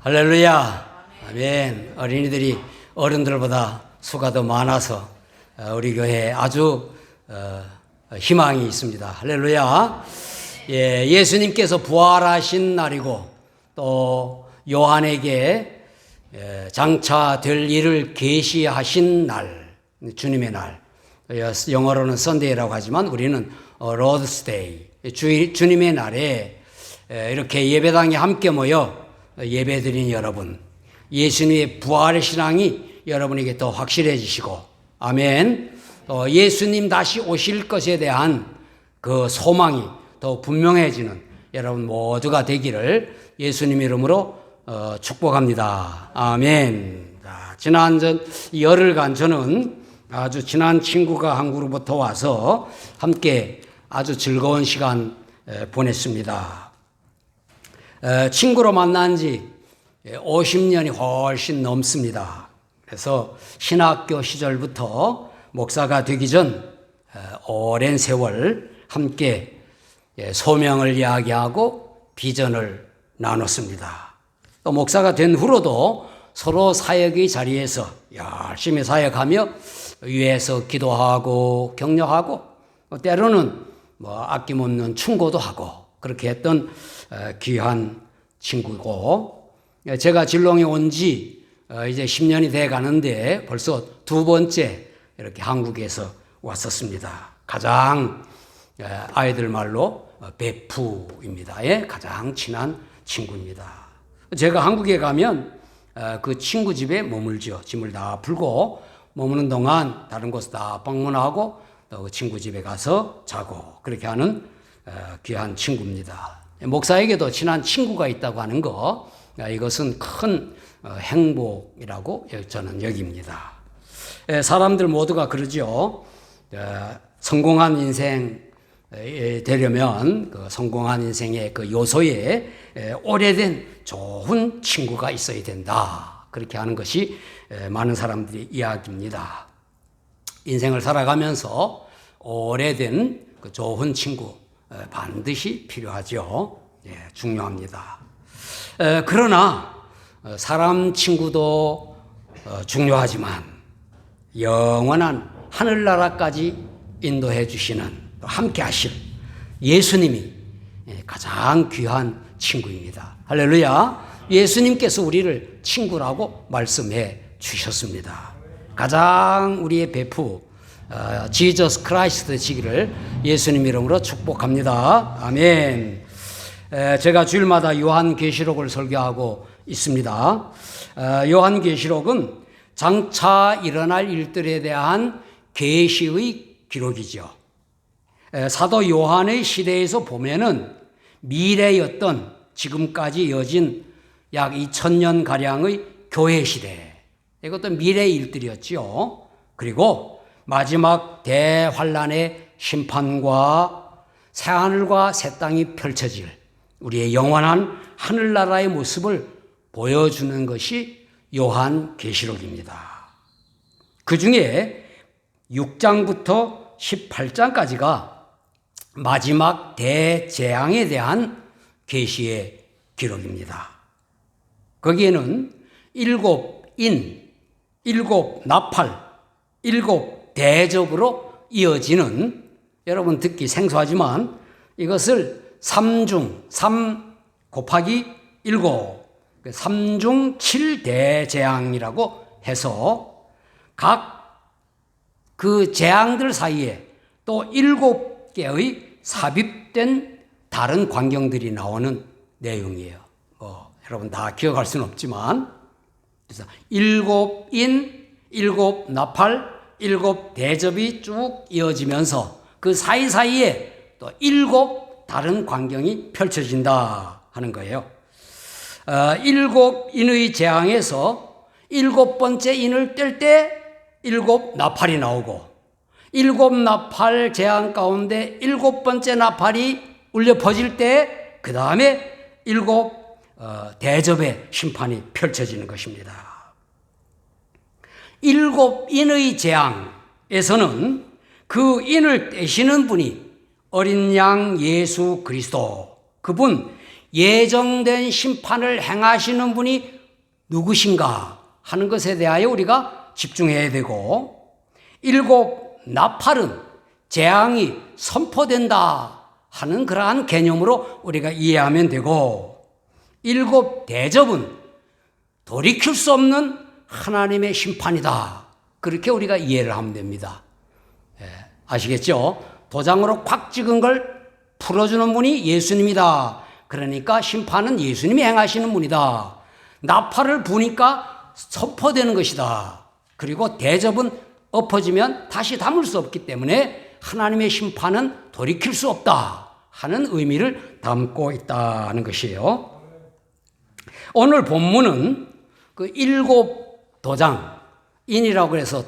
할렐루야. 아멘. 어린이들이 어른들보다 수가 더 많아서 우리 교회에 아주 희망이 있습니다. 할렐루야. 예수님께서 부활하신 날이고 또 요한에게 장차 될 일을 계시하신 날, 주님의 날. 영어로는 선데이라고 하지만 우리는 로드스 데이, 주님의 날에 이렇게 예배당에 함께 모여 예배드린 여러분, 예수님의 부활의 신앙이 여러분에게 더 확실해지시고, 아멘. 예수님 다시 오실 것에 대한 그 소망이 더 분명해지는 여러분 모두가 되기를 예수님 이름으로 축복합니다. 아멘. 지난 열흘간 저는 아주 친한 친구가 한국으로부터 와서 함께 아주 즐거운 시간 보냈습니다. 친구로 만난 지 50년이 훨씬 넘습니다. 그래서 신학교 시절부터 목사가 되기 전 오랜 세월 함께 소명을 이야기하고 비전을 나눴습니다. 또 목사가 된 후로도 서로 사역의 자리에서 열심히 사역하며 위에서 기도하고 격려하고 때로는 아낌없는 충고도 하고 그렇게 했던 귀한 친구고, 제가 진롱에 온 지 이제 10년이 돼 가는데 벌써 두 번째 이렇게 한국에서 왔었습니다. 가장 아이들 말로 베프입니다. 가장 친한 친구입니다. 제가 한국에 가면 그 친구 집에 머물죠. 짐을 다 풀고 머무는 동안 다른 곳 다 방문하고 또 그 친구 집에 가서 자고 그렇게 하는 귀한 친구입니다. 목사에게도 친한 친구가 있다고 하는 거, 이것은 큰 행복이라고 저는 여깁니다. 사람들 모두가 그러죠. 성공한 인생 되려면 그 성공한 인생의 그 요소에 오래된 좋은 친구가 있어야 된다. 그렇게 하는 것이 많은 사람들의 이야기입니다. 인생을 살아가면서 오래된 그 좋은 친구 반드시 필요하죠. 중요합니다. 그러나 사람 친구도 중요하지만 영원한 하늘나라까지 인도해 주시는, 또 함께 하실 예수님이 가장 귀한 친구입니다. 할렐루야. 예수님께서 우리를 친구라고 말씀해 주셨습니다. 가장 우리의 베프 지저스 크라이스트 되시기를 예수님 이름으로 축복합니다. 아멘. 제가 주일마다 요한계시록을 설교하고 있습니다. 요한계시록은 장차 일어날 일들에 대한 계시의 기록이죠. 사도 요한의 시대에서 보면은 미래였던 지금까지 이어진 약 2000년가량의 교회 시대, 이것도 미래의 일들이었죠. 그리고 마지막 대환란의 심판과 새하늘과 새 땅이 펼쳐질 우리의 영원한 하늘나라의 모습을 보여주는 것이 요한계시록입니다. 그 중에 6장부터 18장까지가 마지막 대재앙에 대한 계시의 기록입니다. 거기에는 7인, 7 나팔, 7 대접으로 이어지는, 여러분 듣기 생소하지만 이것을 3 곱하기 7, 3중 7대재앙이라고 해서 각 그 재앙들 사이에 또 7개의 삽입된 다른 광경들이 나오는 내용이에요. 여러분 다 기억할 수는 없지만, 그래서 7인, 7 나팔, 7 대접이 쭉 이어지면서 그 사이사이에 또 7 다른 광경이 펼쳐진다 하는 거예요. 7 인의 재앙에서 7번째 인을 뗄 때 7 나팔이 나오고, 7 나팔 재앙 가운데 7번째 나팔이 울려 퍼질 때 그 다음에 7 대접의 심판이 펼쳐지는 것입니다. 7 인의 재앙에서는 그 인을 떼시는 분이 어린 양 예수 그리스도, 그분 예정된 심판을 행하시는 분이 누구신가 하는 것에 대하여 우리가 집중해야 되고, 7 나팔은 재앙이 선포된다 하는 그러한 개념으로 우리가 이해하면 되고, 7 대접은 돌이킬 수 없는 하나님의 심판이다, 그렇게 우리가 이해를 하면 됩니다. 아시겠죠? 도장으로 콱 찍은 걸 풀어주는 분이 예수님이다. 그러니까 심판은 예수님이 행하시는 분이다. 나팔을 부니까 선포되는 것이다. 그리고 대접은 엎어지면 다시 담을 수 없기 때문에 하나님의 심판은 돌이킬 수 없다 하는 의미를 담고 있다는 것이에요. 오늘 본문은 그 7 도장인이라고 해서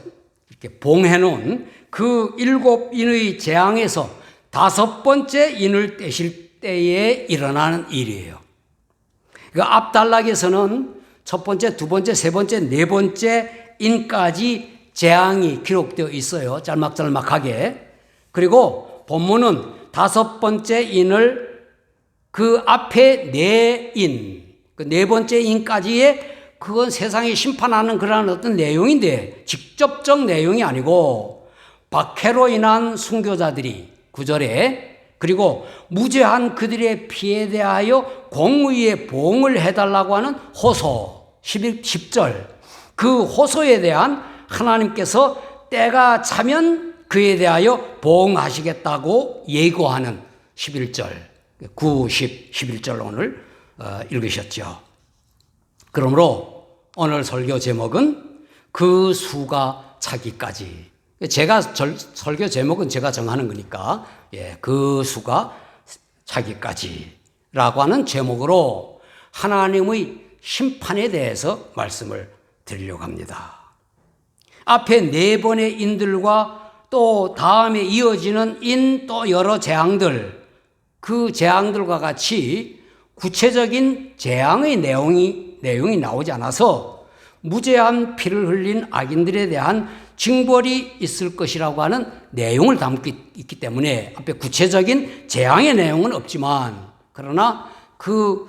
이렇게 봉해놓은 그 7 인의 재앙에서 5번째 인을 떼실 때에 일어나는 일이에요. 그 앞 단락에서는 첫 번째, 두 번째, 세 번째, 네 번째 인까지 재앙이 기록되어 있어요. 짤막짤막하게. 그리고 본문은 5번째 인을 그 앞에 네 인, 그 네 번째 인까지의 그건 세상에 심판하는 그런 어떤 내용인데 직접적 내용이 아니고 박해로 인한 순교자들이 9절에 그리고 무죄한 그들의 피에 대하여 공의의 보응을 해달라고 하는 호소 10절 그 호소에 대한 하나님께서 때가 차면 그에 대하여 보응하시겠다고 예고하는 11절 9, 10, 11절 오늘 읽으셨죠. 그러므로 오늘 설교 제목은 그 수가 차기까지. 제가 설교 제목은 제가 정하는 거니까 그 수가 차기까지라고 하는 제목으로 하나님의 심판에 대해서 말씀을 드리려고 합니다. 앞에 네 번의 인들과 또 다음에 이어지는 인 또 여러 재앙들, 그 재앙들과 같이 구체적인 재앙의 내용이 나오지 않아서 무죄한 피를 흘린 악인들에 대한 징벌이 있을 것이라고 하는 내용을 담고 있기 때문에 앞에 구체적인 재앙의 내용은 없지만 그러나 그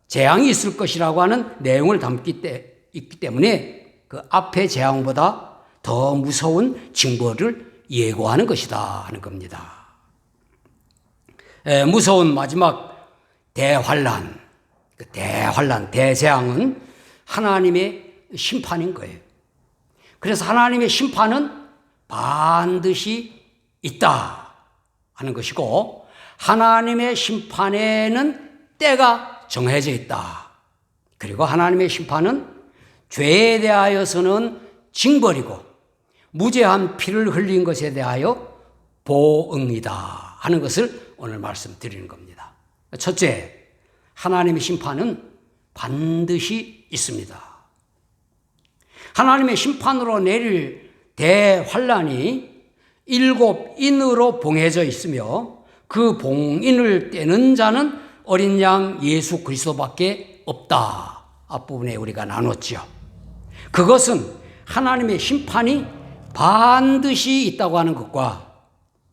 재앙이 있을 것이라고 하는 내용을 담고 있기 때문에 그 앞의 재앙보다 더 무서운 징벌을 예고하는 것이다 하는 겁니다. 무서운 마지막 대환란, 대재앙은 하나님의 심판인 거예요. 그래서 하나님의 심판은 반드시 있다 하는 것이고 하나님의 심판에는 때가 정해져 있다. 그리고 하나님의 심판은 죄에 대하여서는 징벌이고 무죄한 피를 흘린 것에 대하여 보응이다 하는 것을 오늘 말씀드리는 겁니다. 첫째, 하나님의 심판은 반드시 있습니다. 하나님의 심판으로 내릴 대환란이 7 인으로 봉해져 있으며 그 봉인을 떼는 자는 어린 양 예수 그리스도밖에 없다. 앞부분에 우리가 나눴죠. 그것은 하나님의 심판이 반드시 있다고 하는 것과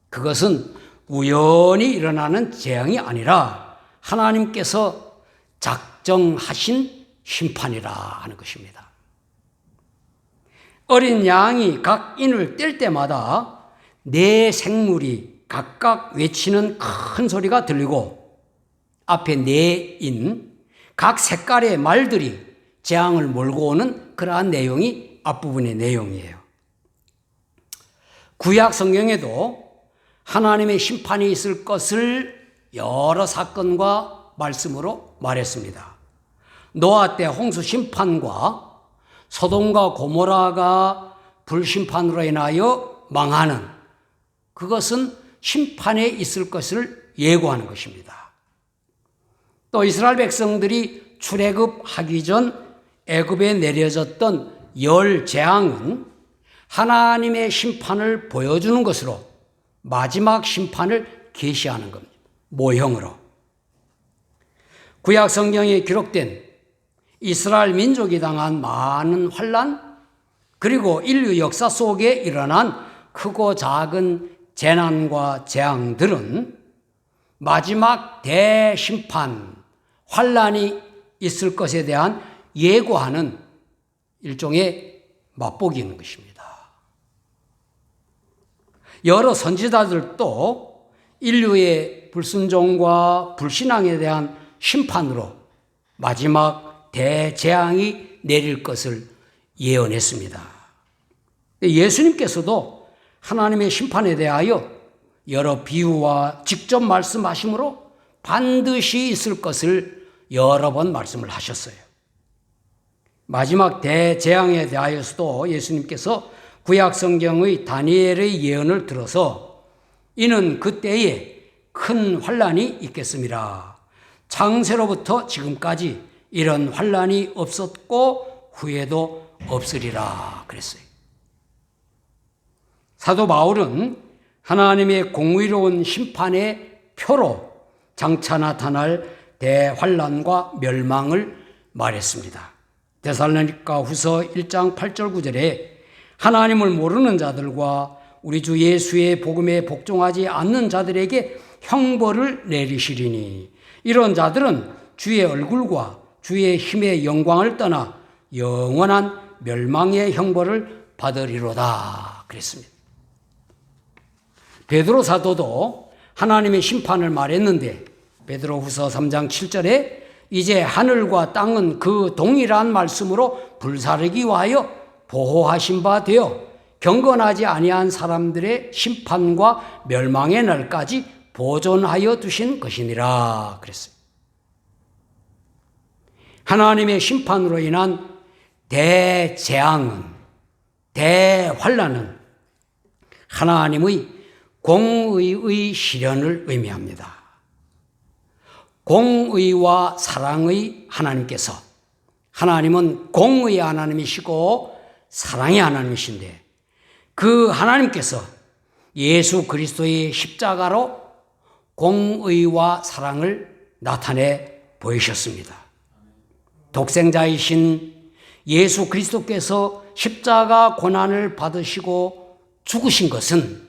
그것은 우연히 일어나는 재앙이 아니라 하나님께서 작정하신 심판이라 하는 것입니다. 어린 양이 각 인을 뗄 때마다 네 생물이 각각 외치는 큰 소리가 들리고 앞에 네 인, 각 색깔의 말들이 재앙을 몰고 오는 그러한 내용이 앞부분의 내용이에요. 구약 성경에도 하나님의 심판이 있을 것을 여러 사건과 말씀으로 말했습니다. 노아 때 홍수 심판과 소돔과 고모라가 불심판으로 인하여 망하는 그것은 심판에 있을 것을 예고하는 것입니다. 또 이스라엘 백성들이 출애굽하기 전 애굽에 내려졌던 열 재앙은 하나님의 심판을 보여주는 것으로 마지막 심판을 계시하는 겁니다. 모형으로. 구약 성경에 기록된 이스라엘 민족이 당한 많은 환난 그리고 인류 역사 속에 일어난 크고 작은 재난과 재앙들은 마지막 대심판 환란이 있을 것에 대한 예고하는 일종의 맛보기 있는 것입니다. 여러 선지자들도 인류의 불순종과 불신앙에 대한 심판으로 마지막 대재앙이 내릴 것을 예언했습니다. 예수님께서도 하나님의 심판에 대하여 여러 비유와 직접 말씀하심으로 반드시 있을 것을 여러 번 말씀을 하셨어요. 마지막 대재앙에 대하여서도 예수님께서 구약 성경의 다니엘의 예언을 들어서 이는 그때에 큰 환란이 있겠습니다. 창세로부터 지금까지 이런 환란이 없었고 후에도 없으리라 그랬어요. 사도 바울은 하나님의 공의로운 심판의 표로 장차 나타날 대환란과 멸망을 말했습니다. 데살로니가 후서 1장 8절 9절에 하나님을 모르는 자들과 우리 주 예수의 복음에 복종하지 않는 자들에게 형벌을 내리시리니 이런 자들은 주의 얼굴과 주의 힘의 영광을 떠나 영원한 멸망의 형벌을 받으리로다 그랬습니다. 베드로 사도도 하나님의 심판을 말했는데 베드로 후서 3장 7절에 이제 하늘과 땅은 그 동일한 말씀으로 불사르기 위하여 보호하신 바 되어 경건하지 아니한 사람들의 심판과 멸망의 날까지 보존하여 두신 것이니라 그랬어요. 하나님의 심판으로 인한 대재앙은, 대환란은 하나님의 공의의 실현을 의미합니다. 공의와 사랑의 하나님께서, 하나님은 공의의 하나님이시고 사랑의 하나님이신데 그 하나님께서 예수 그리스도의 십자가로 공의와 사랑을 나타내 보이셨습니다. 독생자이신 예수 그리스도께서 십자가 고난을 받으시고 죽으신 것은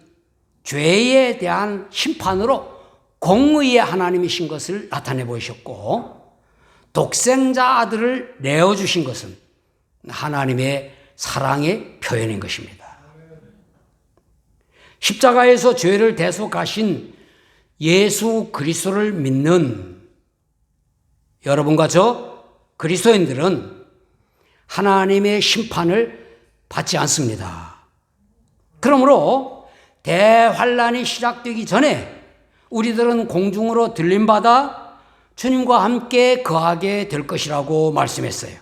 죄에 대한 심판으로 공의의 하나님이신 것을 나타내 보이셨고, 독생자 아들을 내어주신 것은 하나님의 사랑의 표현인 것입니다. 십자가에서 죄를 대속하신 예수 그리스도를 믿는 여러분과 저 그리스도인들은 하나님의 심판을 받지 않습니다. 그러므로 대환란이 시작되기 전에 우리들은 공중으로 들림받아 주님과 함께 거하게 될 것이라고 말씀했어요.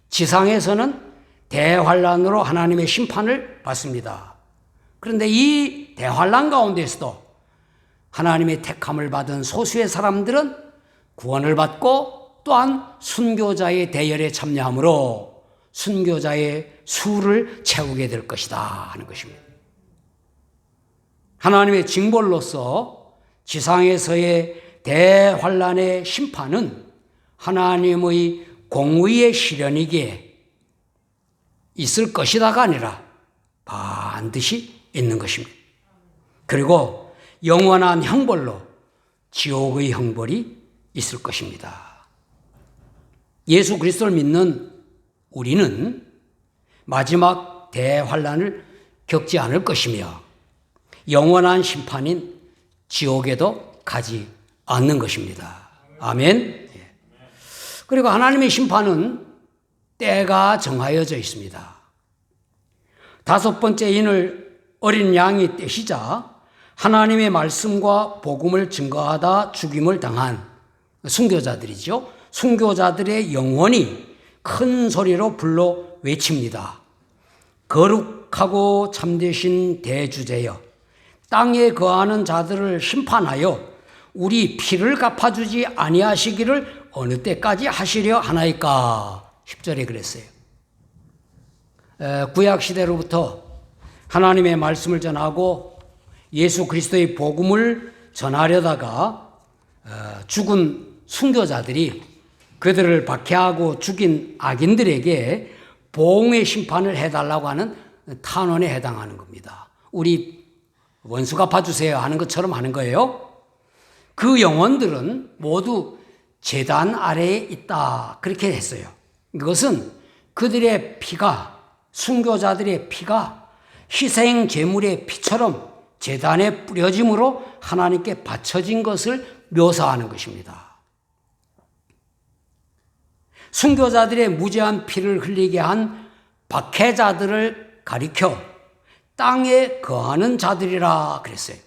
지상에서는 대환란으로 하나님의 심판을 받습니다. 그런데 이 대환란 가운데서도 하나님의 택함을 받은 소수의 사람들은 구원을 받고 또한 순교자의 대열에 참여함으로 순교자의 수를 채우게 될 것이다 하는 것입니다. 하나님의 징벌로서 지상에서의 대환란의 심판은 하나님의 공의의 실현이기에 있을 것이다가 아니라 반드시 있는 것입니다. 그리고 영원한 형벌로 지옥의 형벌이 있을 것입니다. 예수 그리스도를 믿는 우리는 마지막 대환란을 겪지 않을 것이며 영원한 심판인 지옥에도 가지 않는 것입니다. 아멘. 그리고 하나님의 심판은 때가 정하여져 있습니다. 5번째 인을 어린 양이 떼시자 하나님의 말씀과 복음을 증거하다 죽임을 당한 순교자들이죠. 순교자들의 영혼이 큰 소리로 불러 외칩니다. 거룩하고 참되신 대주제여, 땅에 거하는 자들을 심판하여 우리 피를 갚아주지 아니하시기를 어느 때까지 하시려 하나이까. 10절에 그랬어요. 구약시대로부터 하나님의 말씀을 전하고 예수 그리스도의 복음을 전하려다가 죽은 순교자들이 그들을 박해하고 죽인 악인들에게 보응의 심판을 해달라고 하는 탄원에 해당하는 겁니다. 우리 원수 갚아주세요 하는 것처럼 하는 거예요. 그 영혼들은 모두 제단 아래에 있다. 그렇게 했어요. 이것은 그들의 피가, 순교자들의 피가 희생 제물의 피처럼 제단에 뿌려짐으로 하나님께 바쳐진 것을 묘사하는 것입니다. 순교자들의 무죄한 피를 흘리게 한 박해자들을 가리켜 땅에 거하는 자들이라 그랬어요.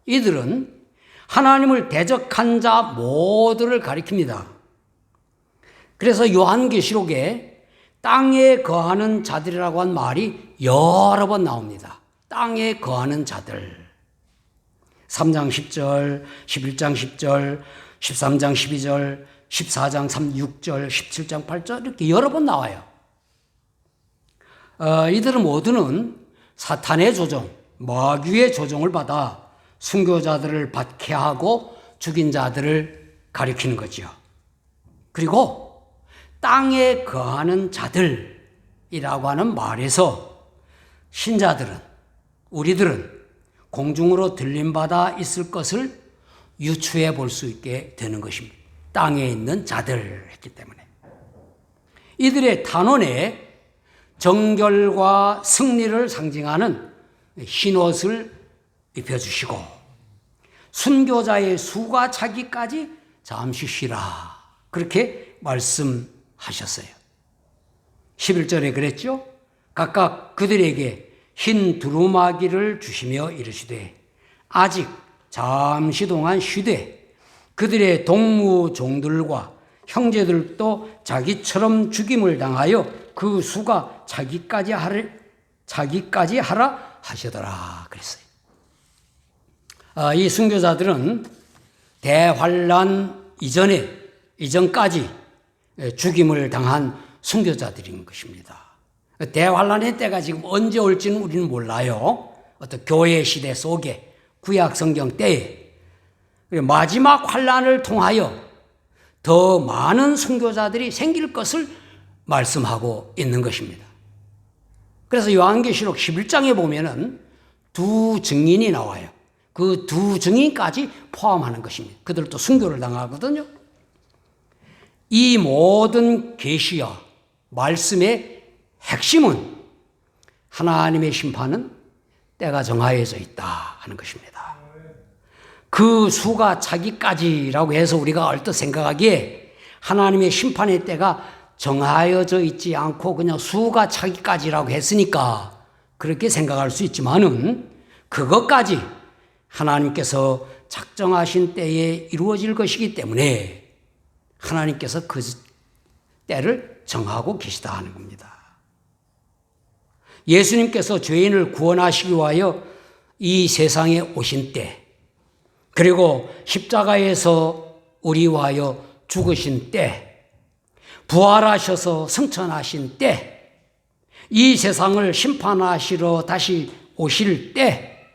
이들은 하나님을 대적한 자 모두를 가리킵니다. 그래서 요한계시록에 땅에 거하는 자들이라고 한 말이 여러 번 나옵니다. 땅에 거하는 자들. 3장 10절, 11장 10절, 13장 12절, 14장 6절, 17장 8절 이렇게 여러 번 나와요. 이들은 모두는 사탄의 조종, 마귀의 조종을 받아 순교자들을 박해하고 죽인 자들을 가리키는 거죠. 그리고 땅에 거하는 자들이라고 하는 말에서 신자들은, 우리들은 공중으로 들림받아 있을 것을 유추해 볼 수 있게 되는 것입니다. 땅에 있는 자들 했기 때문에. 이들의 단원에 정결과 승리를 상징하는 흰옷을 입혀주시고 순교자의 수가 차기까지 잠시 쉬라 그렇게 말씀하셨어요. 11절에 그랬죠. 각각 그들에게 흰 두루마기를 주시며 이르시되 아직 잠시 동안 쉬되 그들의 동무종들과 형제들도 자기처럼 죽임을 당하여 그 수가 자기까지 하라 하시더라 그랬어요. 이 순교자들은 대환란 이전까지 죽임을 당한 순교자들인 것입니다. 대환란의 때가 지금 언제 올지는 우리는 몰라요. 어떤 교회 시대 속에 구약 성경 때에 마지막 환란을 통하여 더 많은 순교자들이 생길 것을 말씀하고 있는 것입니다. 그래서 요한계시록 11장에 보면은 두 증인이 나와요. 그 두 증인까지 포함하는 것입니다. 그들도 순교를 당하거든요. 이 모든 계시와 말씀의 핵심은 하나님의 심판은 때가 정하여져 있다 하는 것입니다. 그 수가 차기까지라고 해서 우리가 얼뜻 생각하기에 하나님의 심판의 때가 정하여져 있지 않고 그냥 수가 차기까지라고 했으니까 그렇게 생각할 수 있지만은 그것까지 하나님께서 작정하신 때에 이루어질 것이기 때문에 하나님께서 그 때를 정하고 계시다 하는 겁니다. 예수님께서 죄인을 구원하시기 위하여 이 세상에 오신 때, 그리고 십자가에서 우리 위하여 죽으신 때, 부활하셔서 승천하신 때, 이 세상을 심판하시러 다시 오실 때,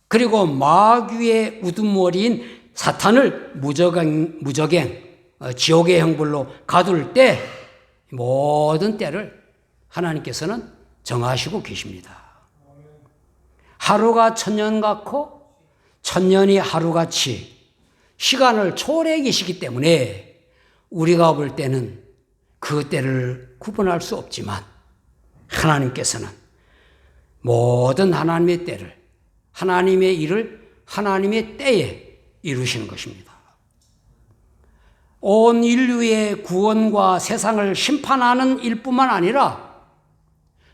그리고 마귀의 우두머리인 사탄을 무적행 지옥의 형벌로 가둘 때 모든 때를 하나님께서는 정하시고 계십니다. 하루가 천년 같고 천년이 하루같이 시간을 초월해 계시기 때문에 우리가 볼 때는 그 때를 구분할 수 없지만 하나님께서는 모든 하나님의 때를, 하나님의 일을 하나님의 때에 이루시는 것입니다. 온 인류의 구원과 세상을 심판하는 일뿐만 아니라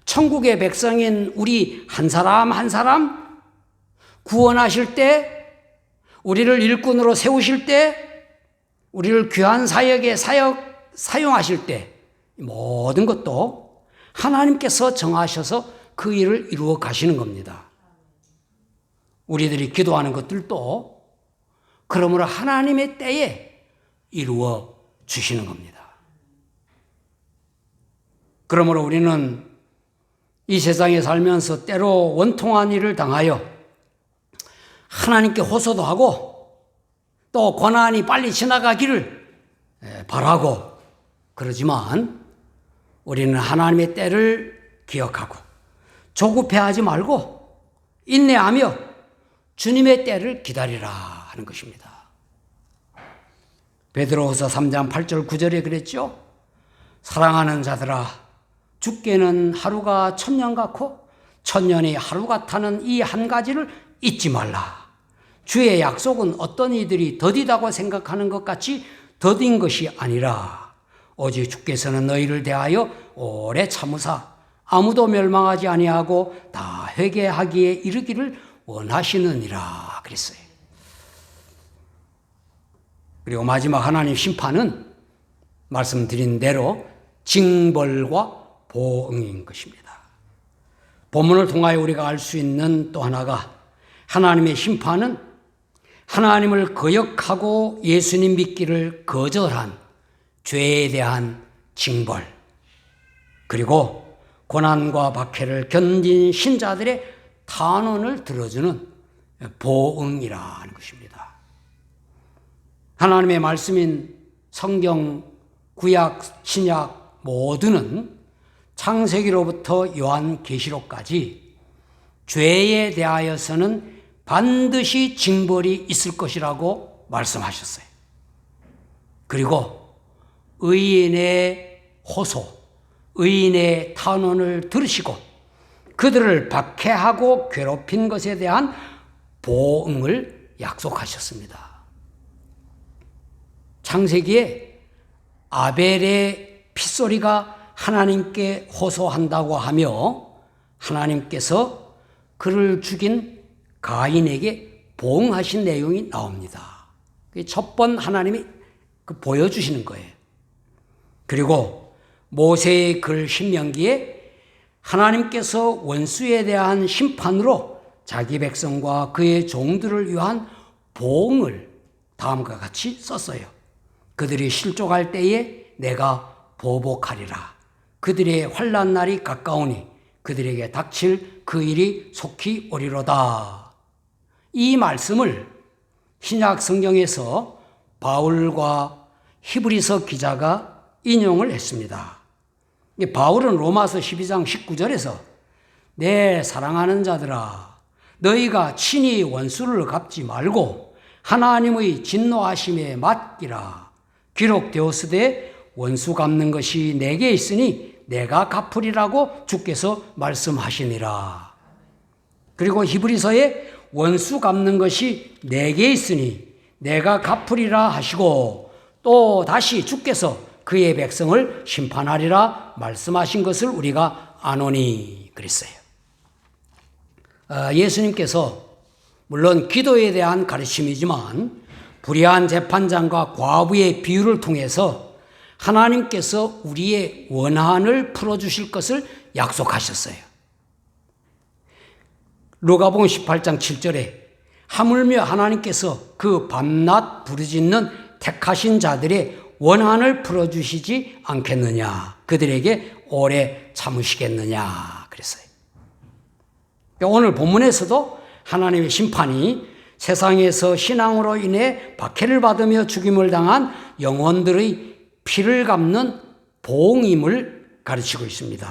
천국의 백성인 우리 한 사람 한 사람 구원하실 때, 우리를 일꾼으로 세우실 때, 우리를 귀한 사역에 사용하실 때 모든 것도 하나님께서 정하셔서 그 일을 이루어 가시는 겁니다. 우리들이 기도하는 것들도 그러므로 하나님의 때에 이루어 주시는 겁니다. 그러므로 우리는 이 세상에 살면서 때로 원통한 일을 당하여 하나님께 호소도 하고 또 고난이 빨리 지나가기를 바라고 그러지만 우리는 하나님의 때를 기억하고 조급해하지 말고 인내하며 주님의 때를 기다리라 하는 것입니다. 베드로후서 3장 8절 9절에 그랬죠. 사랑하는 자들아, 주께는 하루가 천년 같고 천년이 하루 같다는 이 한 가지를 잊지 말라. 주의 약속은 어떤 이들이 더디다고 생각하는 것 같이 더딘 것이 아니라 오직 주께서는 너희를 대하여 오래 참으사 아무도 멸망하지 아니하고 다 회개하기에 이르기를 원하시느니라 그랬어요. 그리고 마지막 하나님 심판은 말씀드린 대로 징벌과 보응인 것입니다. 본문을 통하여 우리가 알 수 있는 또 하나가 하나님의 심판은 하나님을 거역하고 예수님 믿기를 거절한 죄에 대한 징벌, 그리고 고난과 박해를 견딘 신자들의 탄원을 들어주는 보응이라는 것입니다. 하나님의 말씀인 성경, 구약, 신약 모두는 창세기로부터 요한계시록까지 죄에 대하여서는 반드시 징벌이 있을 것이라고 말씀하셨어요. 그리고 의인의 호소, 의인의 탄원을 들으시고 그들을 박해하고 괴롭힌 것에 대한 보응을 약속하셨습니다. 창세기에 아벨의 핏소리가 하나님께 호소한다고 하며 하나님께서 그를 죽인 가인에게 보응하신 내용이 나옵니다. 첫 번 하나님이 보여주시는 거예요. 그리고 모세의 글 신명기에 하나님께서 원수에 대한 심판으로 자기 백성과 그의 종들을 위한 보응을 다음과 같이 썼어요. 그들이 실족할 때에 내가 보복하리라. 그들의 환난 날이 가까우니 그들에게 닥칠 그 일이 속히 오리로다. 이 말씀을 신약 성경에서 바울과 히브리서 기자가 인용을 했습니다. 바울은 로마서 12장 19절에서 내 사랑하는 자들아, 너희가 친히 원수를 갚지 말고 하나님의 진노하심에 맡기라. 기록되었으되 원수 갚는 것이 내게 있으니 내가 갚으리라고 주께서 말씀하시니라. 그리고 히브리서에 원수 갚는 것이 내게 있으니 내가 갚으리라 하시고 또 다시 주께서 그의 백성을 심판하리라 말씀하신 것을 우리가 아노니 그랬어요. 예수님께서 물론 기도에 대한 가르침이지만 불의한 재판장과 과부의 비유를 통해서 하나님께서 우리의 원한을 풀어주실 것을 약속하셨어요. 누가복음 18장 7절에 하물며 하나님께서 그 밤낮 부르짖는 택하신 자들의 원한을 풀어주시지 않겠느냐, 그들에게 오래 참으시겠느냐 그랬어요. 오늘 본문에서도 하나님의 심판이 세상에서 신앙으로 인해 박해를 받으며 죽임을 당한 영혼들의 피를 갚는 보응임을 가르치고 있습니다.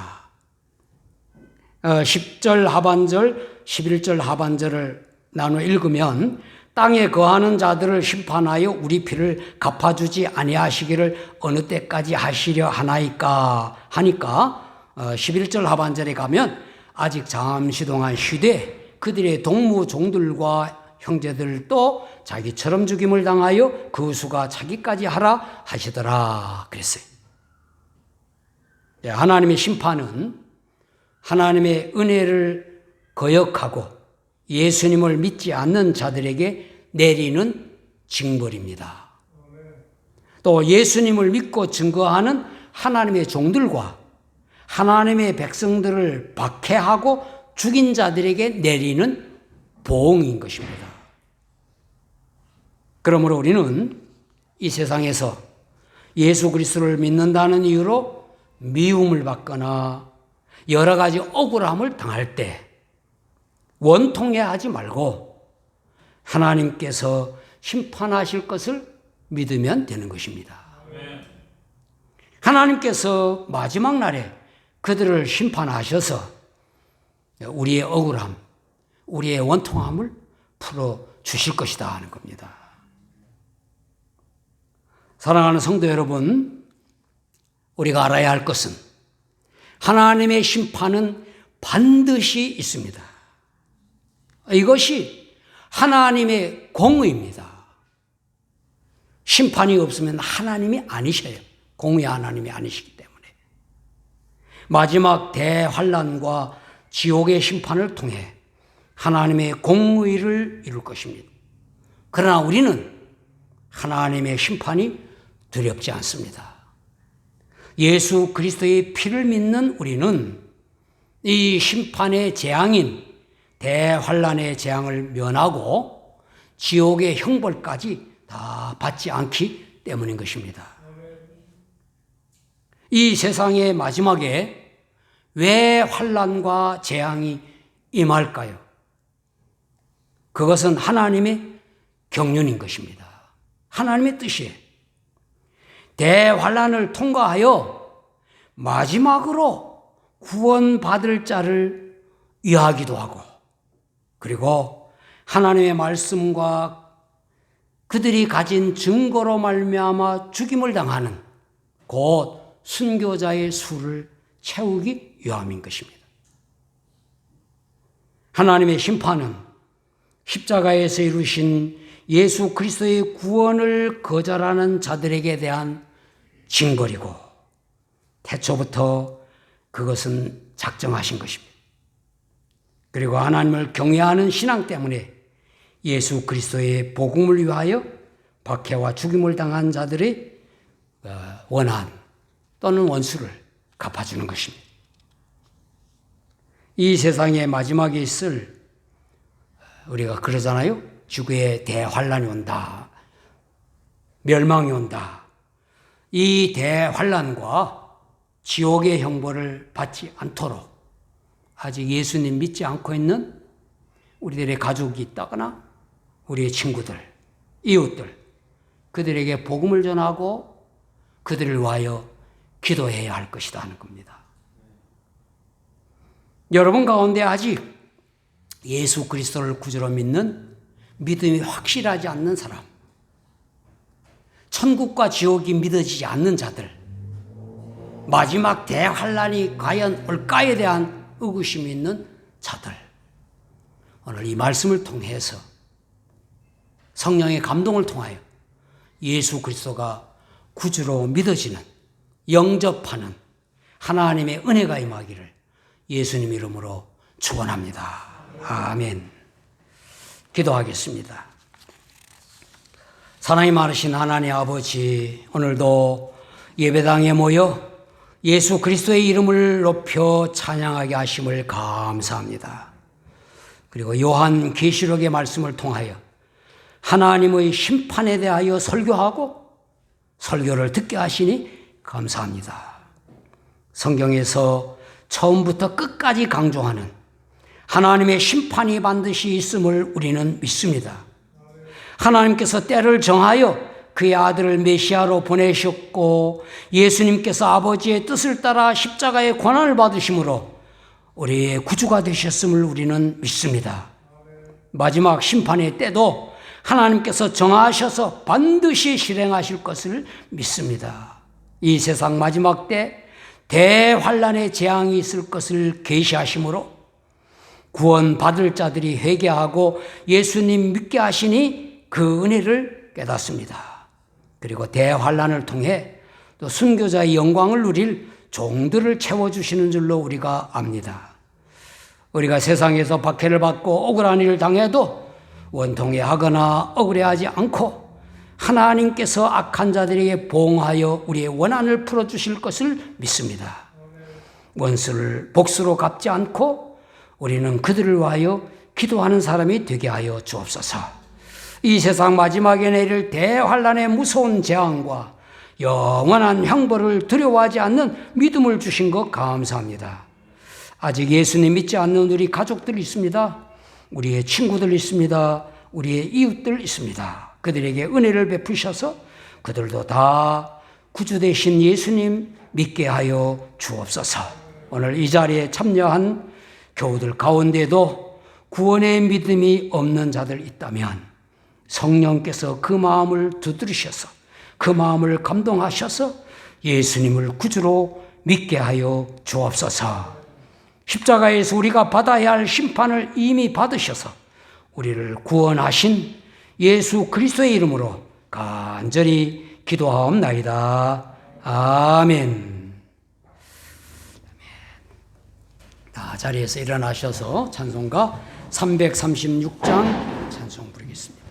10절 하반절, 11절 하반절을 나눠 읽으면 땅에 거하는 자들을 심판하여 우리 피를 갚아주지 아니하시기를 어느 때까지 하시려 하나이까 하니까 11절 하반절에 가면 아직 잠시 동안 쉬되 그들의 동무종들과 형제들도 자기처럼 죽임을 당하여 그 수가 자기까지 하라 하시더라 그랬어요. 하나님의 심판은 하나님의 은혜를 거역하고 예수님을 믿지 않는 자들에게 내리는 징벌입니다. 또 예수님을 믿고 증거하는 하나님의 종들과 하나님의 백성들을 박해하고 죽인 자들에게 내리는 보응인 것입니다. 그러므로 우리는 이 세상에서 예수 그리스도를 믿는다는 이유로 미움을 받거나 여러 가지 억울함을 당할 때 원통해하지 말고 하나님께서 심판하실 것을 믿으면 되는 것입니다. 하나님께서 마지막 날에 그들을 심판하셔서 우리의 억울함, 우리의 원통함을 풀어주실 것이다 하는 겁니다. 사랑하는 성도 여러분, 우리가 알아야 할 것은 하나님의 심판은 반드시 있습니다. 이것이 하나님의 공의입니다. 심판이 없으면 하나님이 아니셔요. 공의 하나님이 아니시기 때문에. 마지막 대환란과 지옥의 심판을 통해 하나님의 공의를 이룰 것입니다. 그러나 우리는 하나님의 심판이 두렵지 않습니다. 예수 그리스도의 피를 믿는 우리는 이 심판의 재앙인 대환란의 재앙을 면하고 지옥의 형벌까지 다 받지 않기 때문인 것입니다. 이 세상의 마지막에 왜 환란과 재앙이 임할까요? 그것은 하나님의 경륜인 것입니다. 하나님의 뜻이에요. 대환란을 통과하여 마지막으로 구원받을 자를 위하기도 하고, 그리고 하나님의 말씀과 그들이 가진 증거로 말미암아 죽임을 당하는 곧 순교자의 수를 채우기 위함인 것입니다. 하나님의 심판은 십자가에서 이루신 예수 그리스도의 구원을 거절하는 자들에게 대한 징벌이고, 태초부터 그것은 작정하신 것입니다. 그리고 하나님을 경외하는 신앙 때문에 예수 그리스도의 복음을 위하여 박해와 죽임을 당한 자들의 원한 또는 원수를 갚아주는 것입니다. 이 세상의 마지막에 있을, 우리가 그러잖아요. 지구에 대환란이 온다. 멸망이 온다. 이 대환란과 지옥의 형벌을 받지 않도록 아직 예수님 믿지 않고 있는 우리들의 가족이 있다거나 우리의 친구들, 이웃들, 그들에게 복음을 전하고 그들을 위하여 기도해야 할 것이다 하는 겁니다. 여러분 가운데 아직 예수 그리스도를 구주로 믿는 믿음이 확실하지 않는 사람, 천국과 지옥이 믿어지지 않는 자들, 마지막 대환란이 과연 올까에 대한 의구심이 있는 자들, 오늘 이 말씀을 통해서 성령의 감동을 통하여 예수 그리스도가 구주로 믿어지는, 영접하는 하나님의 은혜가 임하기를 예수님 이름으로 축원합니다. 아멘. 기도하겠습니다. 사랑이 많으신 하나님 아버지, 오늘도 예배당에 모여 예수 그리스도의 이름을 높여 찬양하게 하심을 감사합니다. 그리고 요한 계시록의 말씀을 통하여 하나님의 심판에 대하여 설교하고 설교를 듣게 하시니 감사합니다. 성경에서 처음부터 끝까지 강조하는 하나님의 심판이 반드시 있음을 우리는 믿습니다. 하나님께서 때를 정하여 그의 아들을 메시아로 보내셨고 예수님께서 아버지의 뜻을 따라 십자가의 고난을 받으심으로 우리의 구주가 되셨음을 우리는 믿습니다. 마지막 심판의 때도 하나님께서 정하셔서 반드시 실행하실 것을 믿습니다. 이 세상 마지막 때 대환란의 재앙이 있을 것을 계시하심으로 구원받을 자들이 회개하고 예수님 믿게 하시니 그 은혜를 깨닫습니다. 그리고 대환란을 통해 또 순교자의 영광을 누릴 종들을 채워주시는 줄로 우리가 압니다. 우리가 세상에서 박해를 받고 억울한 일을 당해도 원통해하거나 억울해하지 않고 하나님께서 악한 자들에게 보응하여 우리의 원한을 풀어주실 것을 믿습니다. 원수를 복수로 갚지 않고 우리는 그들을 위하여 기도하는 사람이 되게 하여 주옵소서. 이 세상 마지막에 내릴 대환란의 무서운 재앙과 영원한 형벌을 두려워하지 않는 믿음을 주신 것 감사합니다. 아직 예수님 믿지 않는 우리 가족들 있습니다. 우리의 친구들 있습니다. 우리의 이웃들 있습니다. 그들에게 은혜를 베푸셔서 그들도 다 구주 되신 예수님 믿게 하여 주옵소서. 오늘 이 자리에 참여한 교우들 가운데도 구원의 믿음이 없는 자들 있다면 성령께서 그 마음을 두드리셔서 그 마음을 감동하셔서 예수님을 구주로 믿게 하여 주옵소서. 십자가에서 우리가 받아야 할 심판을 이미 받으셔서 우리를 구원하신 예수 그리스도의 이름으로 간절히 기도하옵나이다. 아멘. 자리에서 일어나셔서 찬송가 336장 찬송 부르겠습니다.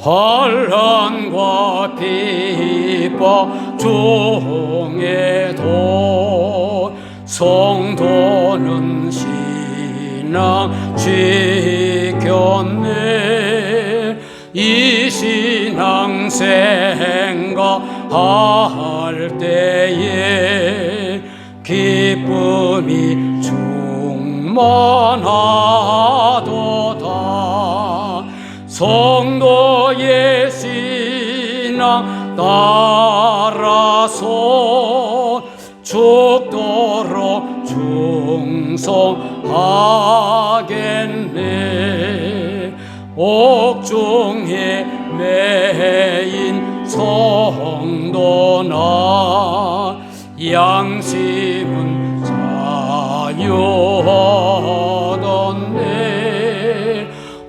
환난과 비법 중에도 성도는 신앙 지켰네. 이 신앙 생각할 때에 기쁨이 충만하도다. 성도의 신앙 따라서 죽도록 충성하겠네. 옥중에 매인 성도나 양심은 자유하던데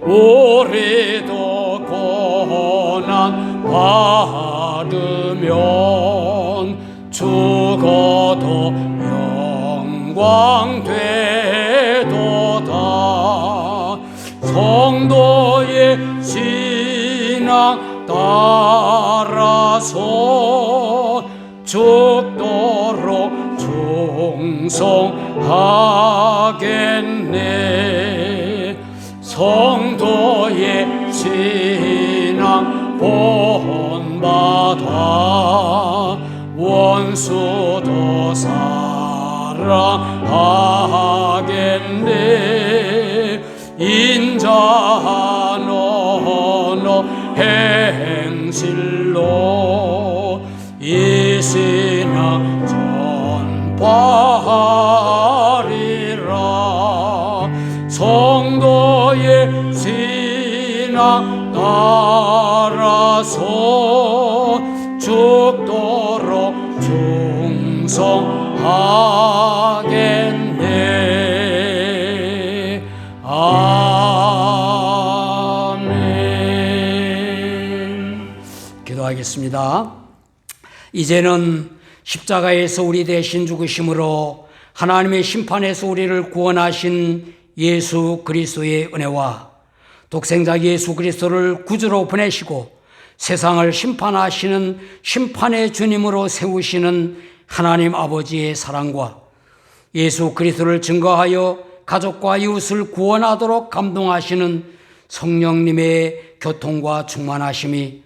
우리도 고난 받으면 죽어도 영광 되도다. 성도의 신앙 따라서 죽도록 충성하겠네. 성도의 신앙 본받아 원수도 사랑하겠네. 인자하노 행실로 이 신앙 전파하리라. 성도의 신앙 따라서 죽도록 충성하겠네. 아멘. 기도하겠습니다. 이제는 십자가에서 우리 대신 죽으심으로 하나님의 심판에서 우리를 구원하신 예수 그리스도의 은혜와 독생자 예수 그리스도를 구주로 보내시고 세상을 심판하시는 심판의 주님으로 세우시는 하나님 아버지의 사랑과 예수 그리스도를 증거하여 가족과 이웃을 구원하도록 감동하시는 성령님의 교통과 충만하심이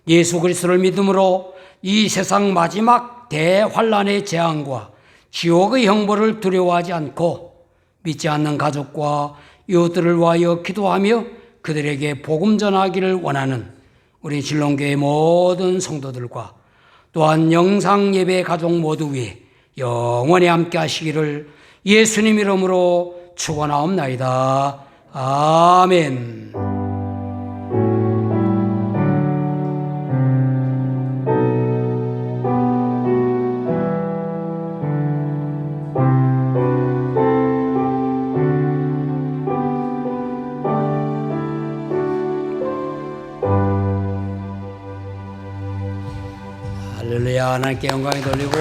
예수 그리스도를 믿음으로 이 세상 마지막 대환란의 재앙과 지옥의 형벌을 두려워하지 않고 믿지 않는 가족과 이웃들을 위하여 기도하며 그들에게 복음 전하기를 원하는 우리 진롱교회 모든 성도들과 또한 영상 예배 가족 모두 위에 영원히 함께 하시기를 예수님 이름으로 축원하옵나이다. 아멘. 할렐루야. 하나님께 영광이 돌리고